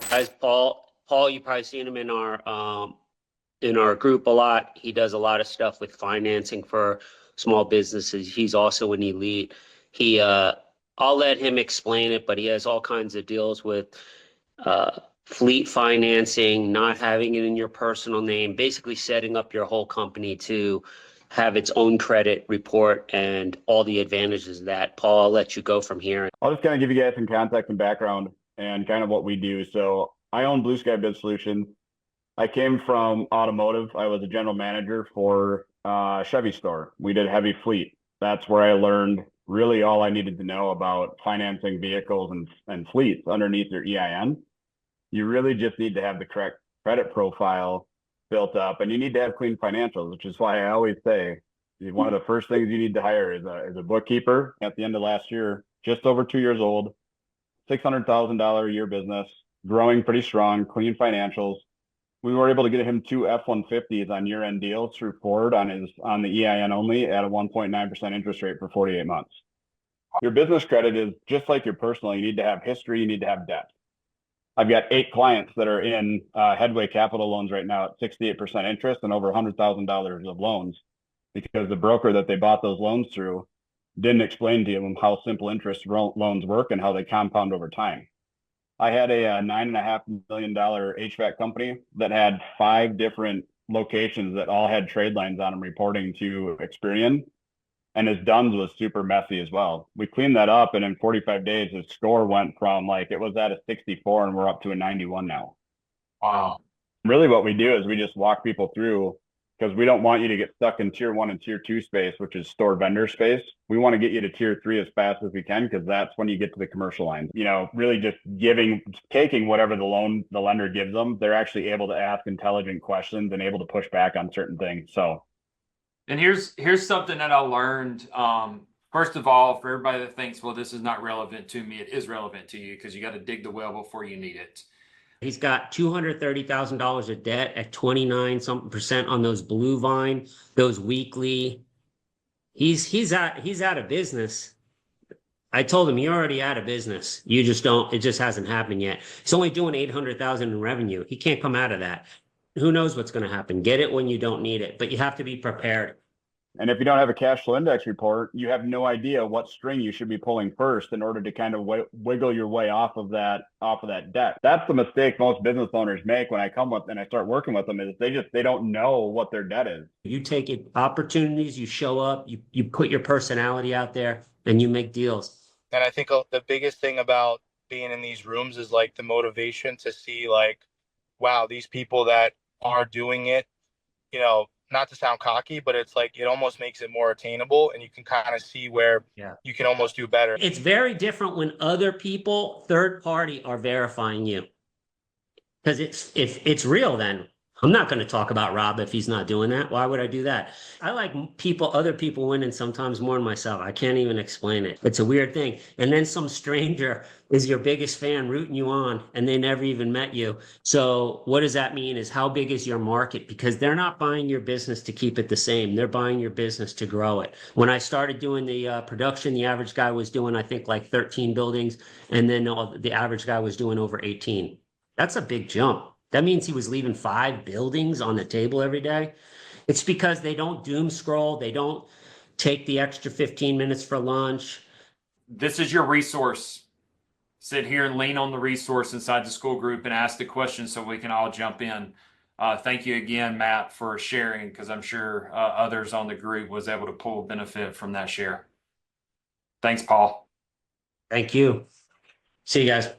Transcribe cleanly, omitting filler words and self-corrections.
Guys, Paul, you probably seen him in our group a lot. He does a lot of stuff with financing for small businesses. He's also an elite. I'll let him explain it, but he has all kinds of deals with fleet financing, not having it in your personal name, basically setting up your whole company to have its own credit report and all the advantages of that. Paul, I'll let you go from here. I'll just kind of give you guys some context and background and kind of what we do. So I own Blue Sky Biz Solutions. I came from automotive. I was a general manager for a Chevy store. We did heavy fleet. That's where I learned really all I needed to know about financing vehicles and fleets underneath your EIN. You really just need to have the correct credit profile built up, and you need to have clean financials, which is why I always say one of the first things you need to hire is a bookkeeper. At the end of last year, just over 2 years old, $600,000 a year business, growing pretty strong, clean financials. We were able to get him 2 F-150s on year-end deals through Ford on the EIN only at a 1.9% interest rate for 48 months. Your business credit is just like your personal. You need to have history. You need to have debt. I've got 8 clients that are in Headway Capital loans right now at 68% interest and over $100,000 of loans, because the broker that they bought those loans through didn't explain to them how simple interest loans work and how they compound over time. I had a $9.5 million HVAC company that had 5 different locations that all had trade lines on them reporting to Experian. And his DUNS was super messy as well. We cleaned that up, and in 45 days, his score went from it was at a 64 and we're up to a 91 now. Wow. Really what we do is we just walk people through, because we don't want you to get stuck in tier 1 and tier 2 space, which is store vendor space. We want to get you to tier 3 as fast as we can, because that's when you get to the commercial line. Really just taking whatever the lender gives them. They're actually able to ask intelligent questions and able to push back on certain things. And here's something that I learned. First of all, for everybody that thinks, well, this is not relevant to me, it is relevant to you, because you got to dig the well before you need it. He's got $230,000 of debt at 29% on those Blue Vine, those weekly. He's out of business. I told him, you're already out of business. You just don't, it just hasn't happened yet. He's only doing 800,000 in revenue. He can't come out of that. Who knows what's going to happen? Get it when you don't need it, but you have to be prepared. And if you don't have a cash flow index report, you have no idea what string you should be pulling first in order to kind of wiggle your way off of that debt. That's the mistake most business owners make when I come with and I start working with them, is they don't know what their debt is. You take it, opportunities, you show up, you put your personality out there, and you make deals. And I think the biggest thing about being in these rooms is the motivation to see wow, these people that are doing it, not to sound cocky, but it's it almost makes it more attainable, and you can kind of see where you can almost do better. It's very different when other people, third party, are verifying you. Because if it's real, then I'm not going to talk about Rob if he's not doing that. Why would I do that? I like other people winning sometimes more than myself. I can't even explain it. It's a weird thing. And then some stranger is your biggest fan rooting you on, and they never even met you. So what does that mean is, how big is your market? Because they're not buying your business to keep it the same. They're buying your business to grow it. When I started doing the production, the average guy was doing, I think, 13 buildings. And then the average guy was doing over 18. That's a big jump. That means he was leaving 5 buildings on the table every day. It's because they don't doom scroll. They don't take the extra 15 minutes for lunch. This is your resource. Sit here and lean on the resource inside the school group and ask the questions so we can all jump in. Thank you again, Matt, for sharing, because I'm sure others on the group was able to pull benefit from that share. Thanks, Paul. Thank you. See you guys.